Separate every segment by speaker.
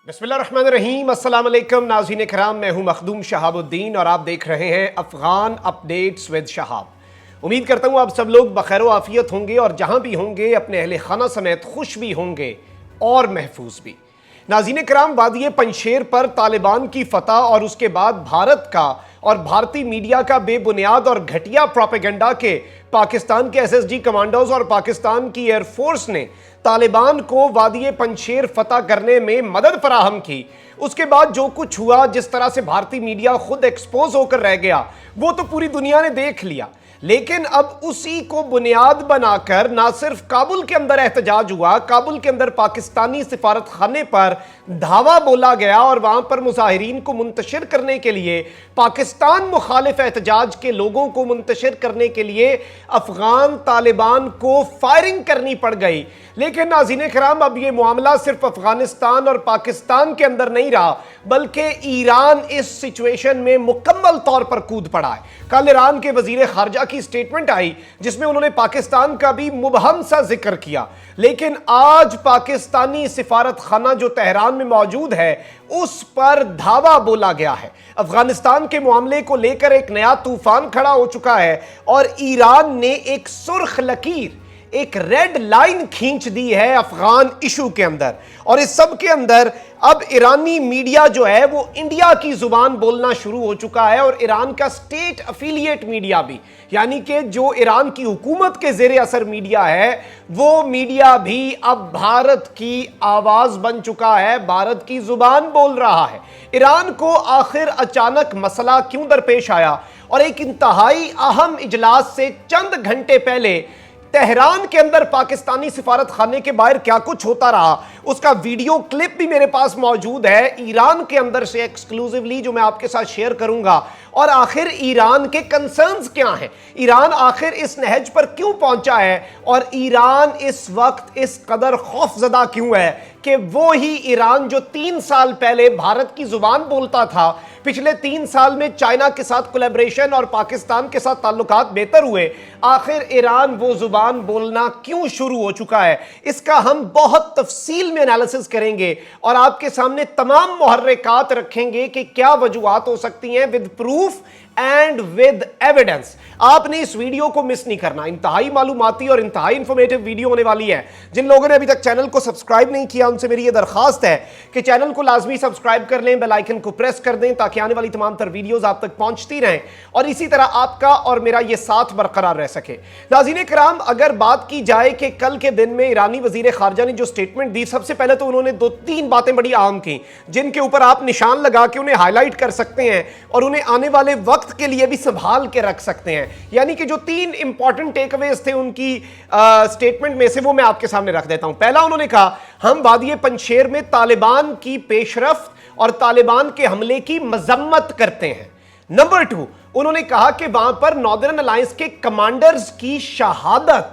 Speaker 1: बिस्मिल्लाहिर्रहमानिर्रहीम, अस्सलाम वालेकुम नाज़रीन कराम, मैं हूं मखदूम शहाबुद्दीन और आप देख रहे हैं अफगान अपडेट्स विद शहाब। उम्मीद करता हूं आप सब लोग बखैर व आफियत होंगे और जहां भी होंगे अपने अहले खाना समेत खुश भी होंगे और महफूज भी। नाज़रीन कराम, वादिये पंजशेर पर तालिबान की फतह और उसके बाद भारत का और भारतीय मीडिया का बेबुनियाद और घटिया प्रोपेगेंडा के पाकिस्तान के एसएसजी कमांडोज और पाकिस्तान की एयरफोर्स ने तालिबान को वादिये पंजशेर फतह करने में मदद फराहम की। उसके बाद जो कुछ हुआ, जिस तरह से भारतीय मीडिया खुद एक्सपोज होकर रह गया, वो तो पूरी दुनिया ने देख लिया। लेकिन अब उसी को बुनियाद बनाकर ना सिर्फ काबुल के अंदर एहतजाज हुआ, काबुल के अंदर पाकिस्तानी सिफारत खाने पर धावा बोला गया और वहां पर मुजाहिरीन को मुंतशिर करने के लिए, पाकिस्तान मुखालिफ एहतजाज के लोगों को मुंतशिर करने के लिए अफगान तालिबान को फायरिंग करनी पड़ गई। लेकिन नाज़रीन कराम, अब यह मामला सिर्फ अफगानिस्तान और पाकिस्तान के अंदर नहीं रहा, बल्कि ईरान इस सिचुएशन में मुकम्मल तौर पर कूद पड़ा है। कल ईरान के वजीर खारजा की स्टेटमेंट आई जिसमें उन्होंने पाकिस्तान का भी मुबहम सा जिक्र किया, लेकिन आज पाकिस्तानी सिफारत खाना जो तेहरान में मौजूद है उस पर धावा बोला गया है। अफगानिस्तान के मामले को लेकर एक नया तूफान खड़ा हो चुका है और ईरान ने एक सुर्ख लकीर, एक रेड लाइन खींच दी है अफगान इशू के अंदर। और इस सब के अंदर अब ईरानी मीडिया जो है वो इंडिया की जुबान बोलना शुरू हो चुका है और ईरान का स्टेट अफिलिएट मीडिया भी, यानी कि जो ईरान की हुकूमत के जेर असर मीडिया है, वो मीडिया भी अब भारत की आवाज बन चुका है, भारत की जुबान बोल रहा है। ईरान को आखिर अचानक मसला क्यों दरपेश आया और एक इंतहाई अहम इजलास से चंद घंटे पहले तेहरान के अंदर पाकिस्तानी सिफारत खाने के बाहर क्या कुछ होता रहा, उसका वीडियो क्लिप भी मेरे पास मौजूद है ईरान के अंदर से एक्सक्लूसिवली, जो मैं आपके साथ शेयर करूंगा। और आखिर ईरान के कंसर्न्स क्या हैं, ईरान आखिर इस नहज पर क्यों पहुंचा है और ईरान इस वक्त इस कदर खौफजदा क्यों है कि वो ही ईरान जो 3 साल पहले भारत की जुबान बोलता था, पिछले 3 साल में चाइना के साथ कोलैबोरेशन और पाकिस्तान के साथ ताल्लुकात बेहतर हुए, आखिर ईरान वो जुबान बोलना क्यों शुरू हो चुका है, इसका हम बहुत तफसील में एनालिसिस करेंगे और आपके सामने तमाम मुहर्रिकात रखेंगे कि क्या वजूहात हो सकती हैं with proof and with evidence. आपने इस वीडियो को मिस नहीं करना, इंतहाई मालूमाती और इंतहाई इंफॉर्मेटिव वीडियो होने वाली है। जिन लोगों ने अभी तक चैनल को सब्सक्राइब नहीं किया उनसे मेरी यह दरखास्त है कि चैनल को लाजमी सब्सक्राइब कर लें, बेल आइकन को प्रेस कर दें ताकि आने वाली तमाम तर वीडियोस आप तक पहुंचती रहें और इसी तरह आपका और मेरा यह साथ बरकरार रह सके। नाज़रीन कराम, अगर बात की जाए कि कल के दिन में ईरानी वजीर खारजा ने जो स्टेटमेंट दी, सबसे पहले तो उन्होंने 2-3 बातें बड़ी अहम की जिनके ऊपर आप निशान लगा के उन्हें हाईलाइट कर सकते हैं और उन्हें आने वाले वक्त के लिए भी संभाल के रख सकते हैं। यानी कि जो 3 इंपॉर्टेंट टेकअवेज थे उनकी स्टेटमेंट में से, वो मैं आपके सामने रख देता हूं। पहला, उन्होंने कहा हम वादिये पंजशेर में तालिबान की पेशरफ्त और तालिबान के हमले की मजम्मत करते हैं। नंबर 2, उन्होंने कहा कि वहां पर नॉर्दर्न अलायंस के कमांडर्स की शहादत,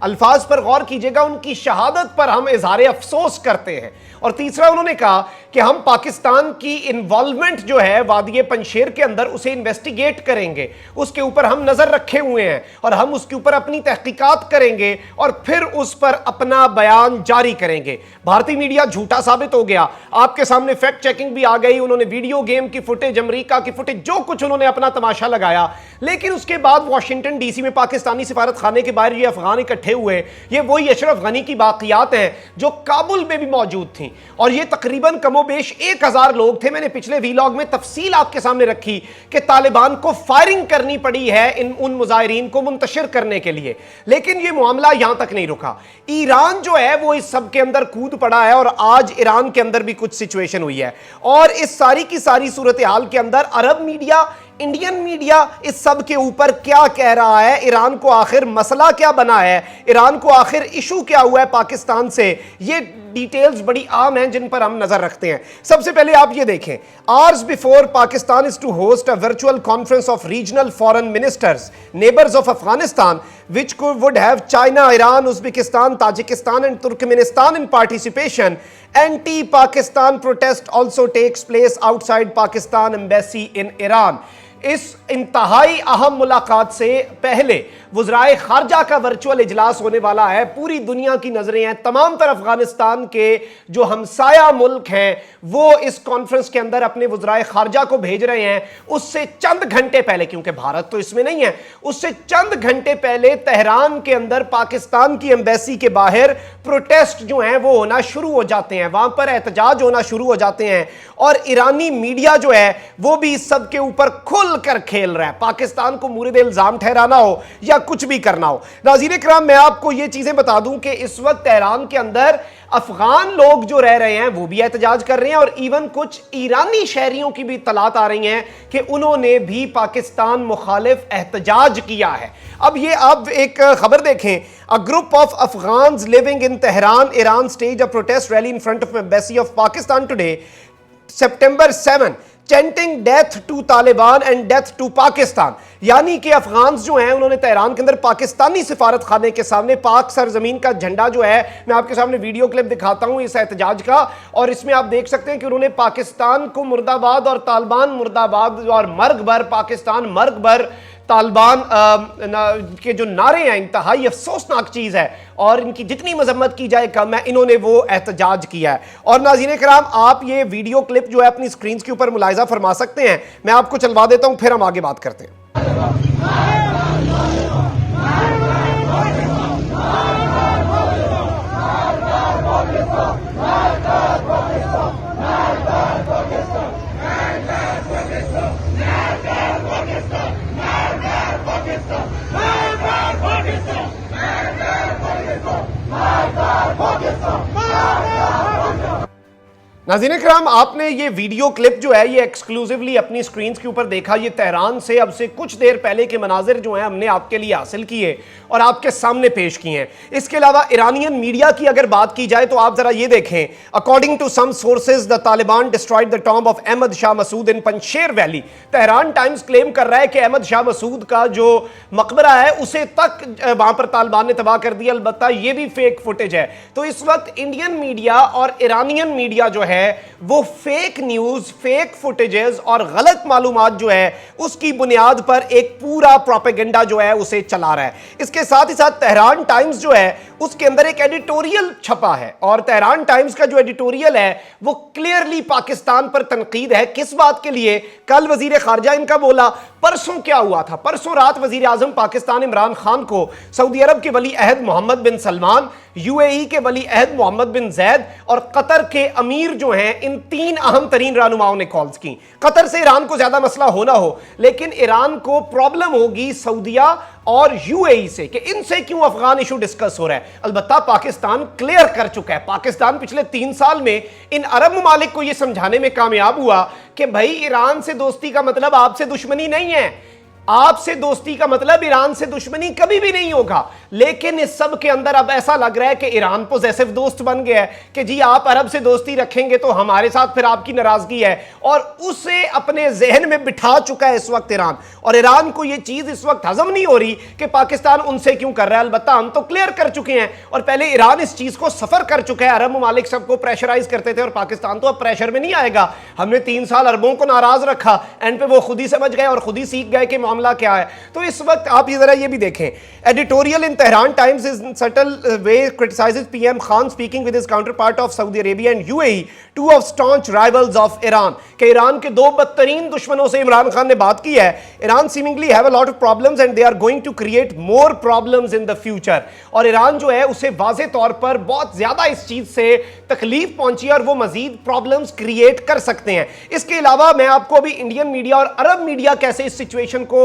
Speaker 1: अल्फाज पर गौर कीजिएगा, उनकी शहादत पर हम इजहार अफसोस करते हैं। और तीसरा, उन्होंने कहा कि हम पाकिस्तान की इन्वॉल्वमेंट जो है वादिये पंजशेर के अंदर उसे इन्वेस्टिगेट करेंगे, उसके ऊपर हम नजर रखे हुए हैं और हम उसके ऊपर अपनी तहकीकात करेंगे और फिर उस पर अपना बयान जारी करेंगे। भारतीय मीडिया झूठा साबित हो गया, आपके सामने फैक्ट चेकिंग भी आ गई, उन्होंने वीडियो गेम की फुटेज, अमेरिका की फुटेज, जो कुछ उन्होंने अपना तमाशा लगाया। लेकिन उसके बाद वाशिंगटन डीसी में पाकिस्तानी सिफारत खाने के बाहर ये अफगान इकट्ठे हुए, ये वही अशरफ गनी की बाकियात हैं जो काबुल में भी मौजूद थी और ये तकरीबन कमोबेश 1000 लोग थे। मैंने पिछले वीलॉग में तफसील आपके सामने रखी कि तालिबान को फायरिंग करनी पड़ी है उन मुजाहिरीन को मुंतशिर करने के लिए। लेकिन यह मामला यहां तक नहीं रुका, ईरान जो है वो इस सब के अंदर कूद पड़ा है और आज ईरान के अंदर भी कुछ सिचुएशन हुई है और इस सारी की सारी सूरत हाल के अंदर अरब मीडिया, इंडियन मीडिया इस सब के ऊपर क्या कह रहा है, ईरान को आखिर मसला क्या बना है, ईरान को आखिर इशू क्या हुआ है पाकिस्तान से, ये डिटेल्स बड़ी आम हैं जिन पर हम नजर रखते हैं। सबसे पहले आप ये देखें, hours before Pakistan is to host a virtual conference of regional foreign ministers neighbours of Afghanistan which would have China, Iran, Uzbekistan, Tajikistan and Turkmenistan in participation. Anti-Pakistan protest also takes place outside Pakistan embassy in Iran. इस इंतहाई अहम मुलाकात से पहले वज़राए खारजा का virtual इजलास होने वाला है। पूरी दुनिया की नजरें हैं, तमाम तरफ अफगानिस्तान के जो हमसाया मुल्क हैं वो इस कॉन्फ्रेंस के अंदर अपने वज़राए खारजा को भेज रहे हैं। उससे चंद घंटे पहले, क्योंकि भारत तो इसमें नहीं है, उससे चंद घंटे पहले तेहरान के अंदर पाकिस्तान की एम्बेसी के बाहर प्रोटेस्ट जो हैं वो होना शुरू हो जाते हैं, वहां पर एहतजाज होना शुरू हो जाते हैं। और ईरानी मीडिया जो है वो भी इस सब के ऊपर खुलकर खेल रहा है, पाकिस्तान को मुरीद इल्जाम ठहराना हो या कुछ भी करना हो। नाज़रीन इकराम, मैं आपको ये चीजें बता दूं कि इस वक्त तेहरान के अंदर अफगान लोग जो रह रहे हैं वो भी एहतजाज कर रहे हैं, और इवन कुछ ईरानी शहरियों की भी तलात आ रही हैं कि उन्होंने भी पाकिस्तान मुखालिफ एहतजाज किया है। अब ये आप एक खबर देखें, a group of Afghans living in Tehran Iran stage a protest rally in front of embassy of Pakistan today September 7 chanting death to Taliban and death to Pakistan. यानी कि अफगान जो हैं उन्होंने तेहरान के अंदर पाकिस्तानी सिफारत खाने के सामने पाक सरजमीन का झंडा जो है, मैं आपके सामने वीडियो क्लिप दिखाता हूं इस एहतजाज का, और इसमें आप देख सकते हैं कि उन्होंने पाकिस्तान को मुर्दाबाद और तालिबान मुर्दाबाद और मर्ग भर पाकिस्तान मर्ग भर तालिबान के जो नारे हैं इंतहाई अफसोसनाक चीज है, और इनकी जितनी मजम्मत की जाए कम है, इन्होंने वो एहतजाज किया है। और नाज़रीन कराम, आप ये वीडियो क्लिप जो है अपनी स्क्रीन के ऊपर मुलाहिजा फरमा सकते हैं, मैं आपको चलवा देता हूं, फिर हम आगे बात करते हैं। नाज़रीन कराम, आपने ये वीडियो क्लिप जो है ये एक्सक्लूसिवली अपनी स्क्रीन के ऊपर देखा। ये तेहरान से अब से कुछ देर पहले के मनाजिर जो हैं हमने आपके लिए हासिल किए और आपके सामने पेश किए हैं। इसके अलावा ईरानियन मीडिया की अगर बात की जाए तो आप जरा ये देखें, according to some sources the Taliban destroyed the tomb of Ahmad Shah Massoud in Panjshir valley. Tehran Times claim कर रहा है कि अहमद शाह मसूद का जो मकबरा है उसे तक वहां पर तालिबान ने तबाह कर दिया। अलबत्ता ये भी फेक फुटेज है। तो इस वक्त इंडियन मीडिया और ईरानियन मीडिया जो है वो फेक न्यूज, फेक फुटेजेस और गलत मालूमात जो है उसकी बुनियाद पर एक पूरा प्रोपेगेंडा जो है उसे चला रहा है। इसके साथ ही साथ तेहरान टाइम्स जो है उसके अंदर एक एडिटोरियल छपा है, और तेहरान टाइम्स का जो एडिटोरियल है वो क्लियरली पाकिस्तान पर तनकीद है। किस बात के लिए? कल वजीर खारजा इनका बोला, परसों क्या हुआ था? परसों रात वजीर आजम पाकिस्तान इमरान खान को सऊदी अरब के वली अहद मोहम्मद बिन सलमान, यूएई के वली अहद मोहम्मद बिन जैद और कतर के अमीर जो हैं, इन तीन अहम तरीन रहनुमाओं ने कॉल्स की। कतर से ईरान को ज्यादा मसला हो ना हो, लेकिन ईरान को प्रॉब्लम होगी सऊदिया और यूएई से कि इनसे क्यों अफगान इशू डिस्कस हो रहा है। अलबत्ता पाकिस्तान क्लियर कर चुका है। पाकिस्तान पिछले 3 साल में इन अरब ममालिक को यह समझाने में कामयाब हुआ कि भाई ईरान से दोस्ती का मतलब आपसे दुश्मनी नहीं है, आपसे दोस्ती का मतलब ईरान से दुश्मनी कभी भी नहीं होगा। लेकिन इस सब के अंदर अब ऐसा लग रहा है कि ईरान पॉजिटिव दोस्त बन गया है कि जी आप अरब से दोस्ती रखेंगे तो हमारे साथ फिर आपकी नाराजगी है, और उसे अपने जहन में बिठा चुका है इस वक्त ईरान। और ईरान को यह चीज इस वक्त हजम नहीं हो रही कि पाकिस्तान उनसे क्यों कर रहा है। अलबत्ता हम तो क्लियर कर चुके हैं, और पहले ईरान इस चीज को सफर कर चुका है। अरब ममालिक सबको प्रेशराइज करते थे और पाकिस्तान तो अब प्रेशर में नहीं आएगा। हमने 3 साल अरबों को नाराज रखा, एंड पे वो खुद ही समझ गए और खुद ही सीख गए कि मामला क्या है। तो इस वक्त आप ये जरा ये भी देखें, editorial in Tehran times is subtle way criticises PM Khan speaking with his counterpart of Saudi Arabia and UAE, two of staunch rivals of Iran. कि ईरान के 2 बदतरीन दुश्मनों से इमरान खान ने बात की है। Iran seemingly have a lot of problems and they are going to create more problems in the future. और Iran जो है उसे वाज़े तौर पर बहुत ज्यादा इस चीज से तकलीफ पहुंची और वो मजीद प्रॉब्लम्स क्रिएट कर सकते हैं। इसके अलावा मैं आपको अभी इंडियन मीडिया और अरब मीडिया कैसे इस सिचुएशन को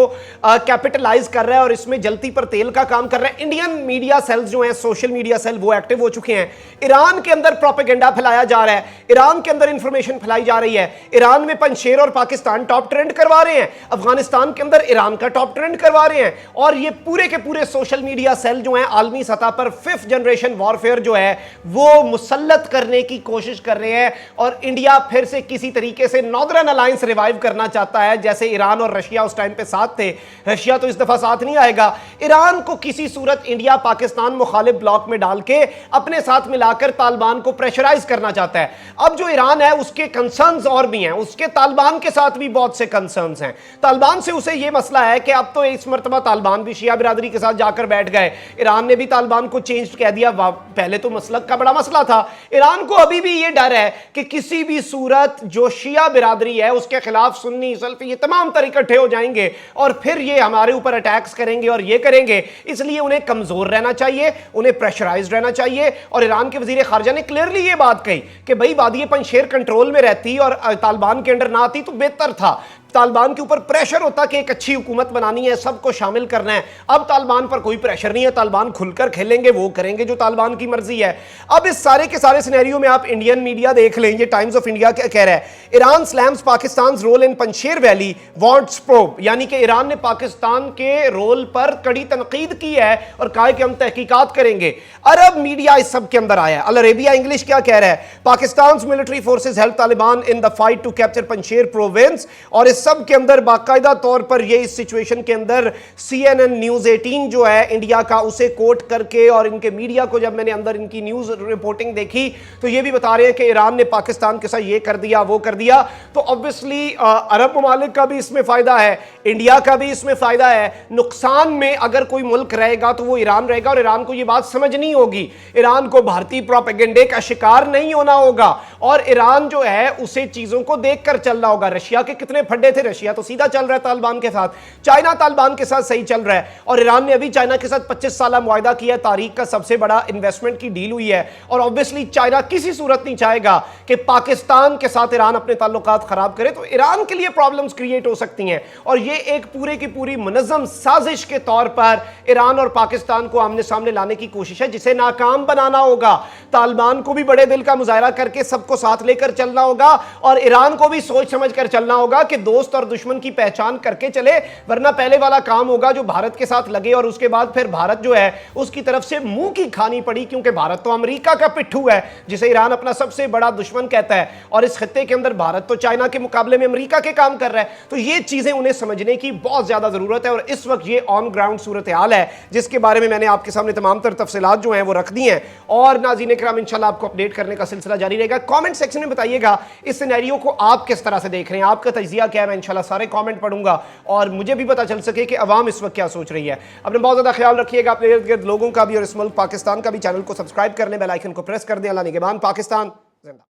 Speaker 1: कैपिटलाइज कर रहा है और इसमें जलती पर तेल का काम कर रहा है। इंडियन मीडिया सेल्स जो हैं, सोशल मीडिया सेल, वो एक्टिव हो चुके हैं। ईरान के अंदर प्रोपेगेंडा फैलाया जा रहा है, ईरान के अंदर इंफॉर्मेशन फैलाई जा रही है। ईरान में पंशेर और पाकिस्तान टॉप ट्रेंड करवा रहे हैं, अफगानिस्तान के अंदर ईरान का टॉप ट्रेंड करवा रहे हैं। और ये पूरे के पूरे सोशल मीडिया सेल जो हैं आलमी सतह पर 5th जनरेशन वॉरफेयर जो है वो मुसल्लत करने की कोशिश कर रहे हैं। और इंडिया फिर से किसी तरीके से नॉर्दर्न अलायंस रिवाइव करना चाहता है, जैसे ईरान और रशिया उस टाइम पे साथ साथ थे, रशिया तो इस दफा साथ नहीं आएगा। ईरान को किसी सूरत इंडिया पाकिस्तान मुखालिफ ब्लॉक में डाल के अपने साथ मिलाकर तालिबान को प्रेशराइज करना चाहता है। अब जो ईरान है उसके कंसर्न्स और भी हैं, उसके तालिबान के साथ भी बहुत से कंसर्न्स हैं। तालिबान से उसे यह मसला है कि अब तो इस मरतबा तालिबान भी शिया बिरादरी के साथ जाकर बैठ गए, ईरान ने भी तालिबान को चेंज कह दिया। पहले तो मसलक का बड़ा मसला था। ईरान को अभी भी यह डर है कि किसी भी सूरत जो शिया बिरादरी है उसके खिलाफ सुन्नी सल्फी ये तमाम तरह इकट्ठे हो जाएंगे और फिर ये हमारे ऊपर अटैक्स करेंगे और ये करेंगे। इसलिए उन्हें कमजोर रहना चाहिए, उन्हें प्रेशराइज्ड रहना चाहिए। और ईरान के वजीर खारजा ने क्लियरली ये बात कही कि भाई वादी पंजशेर कंट्रोल में रहती और तालिबान के अंडर ना आती तो बेहतर था। तालिबान के ऊपर प्रेशर होता कि एक अच्छी हुकूमत बनानी है, सबको शामिल करना है। अब तालिबान पर कोई प्रेशर नहीं है, तालिबान खुलकर खेलेंगे, वो करेंगे जो तालिबान की मर्जी है। अब इस सारे के सारे सिनेरियो में आप इंडियन मीडिया देख लें, ये टाइम्स ऑफ इंडिया कह रहा है Iran slams Pakistan role in Panjshir valley wants probe, यानी कि ईरान ने पाकिस्तान के रोल पर कड़ी तनकीद की है और कहा कि हम तहकीकात करेंगे। अरब मीडिया इस सब के अंदर आया। अल अरेबिया इंग्लिश क्या कह रहा है, Pakistan military forces help Taliban in the fight to capture Panjshir province. और सब के अंदर बाकायदा तौर पर ये इस सिचुएशन के अंदर CNN न्यूज 18 जो है इंडिया का उसे कोट करके और इनके मीडिया को जब मैंने अंदर इनकी न्यूज रिपोर्टिंग देखी तो ये भी बता रहे हैं कि ईरान ने पाकिस्तान के साथ ये कर दिया वो कर दिया। तो ऑब्वियसली अरब ममालिक का भी इसमें फायदा है, इंडिया का भी इसमें फायदा है। नुकसान में अगर कोई मुल्क रहेगा तो वो ईरान रहेगा और ईरान को ये बात समझनी होगी, ईरान को भारतीय प्रोपेगेंडे का शिकार नहीं होना होगा और ईरान जो है उसे चीजों को देखकर चलना होगा। रशिया के कितने फड्डे थे, रशिया तो सीधा चल रहा है तालिबान के साथ, चाइना तालिबान के साथ सही चल रहा है और ईरान ने अभी चाइना के साथ 25 साल मुआहदा किया, तारीख का सबसे बड़ा इन्वेस्टमेंट की डील हुई है। और ऑब्वियसली चाइना किसी सूरत नहीं चाहेगा कि पाकिस्तान के साथ ईरान अपने ताल्लुकात खराब करे, तो ईरान के लिए प्रॉब्लम्स क्रिएट हो सकती हैं। और ये एक पूरे की पूरी मुनज़्ज़म साजिश के तौर पर ईरान और पाकिस्तान को आमने सामने लाने की कोशिश है, जिसे नाकाम बनाना होगा। तालिबान को भी बड़े दिल का मुजाहरा करके सबको साथ लेकर चलना होगा और ईरान को भी सोच समझ कर चलना होगा कि दोस्त और दुश्मन की पहचान करके चले, वरना पहले वाला काम होगा जो भारत के साथ लगे और उसके बाद फिर भारत जो है उसकी तरफ से मुंह की खानी पड़ी, क्योंकि भारत तो अमेरिका का पिट्ठू है जिसे ईरान अपना सबसे बड़ा दुश्मन कहता है और इस खित्ते के अंदर भारत तो चाइना के मुकाबले में अमेरिका के काम कर रहा है। तो ये चीजें उन्हें समझने की बहुत ज्यादा जरूरत है और इस वक्त ये ऑन ग्राउंड सूरत हाल है जिसके बारे में मैंने आपके सामने तमाम तर तफसीलात जो हैं वो रख दी हैं और नाज़रीन किराम इंशाल्लाह आपको अपडेट करने का सिलसिला जारी रहेगा। कमेंट सेक्शन में बताइएगा इस सिनेरियो को आप किस तरह से देख रहे हैं, आपका तजिया क्या है। मैं इंशाल्लाह सारे कमेंट पढ़ूंगा और मुझे भी पता चल सके कि अवाम इस वक्त क्या सोच रही है। अपने बहुत ज्यादा ख्याल रखिएगा, अपने इर्द गिर्द लोगों का भी और इस मुल्क पाकिस्तान का भी। चैनल को सब्सक्राइब कर लें, बेल आइकन को प्रेस कर दें। अल्लाह निगहबान। पाकिस्तान जिंदा।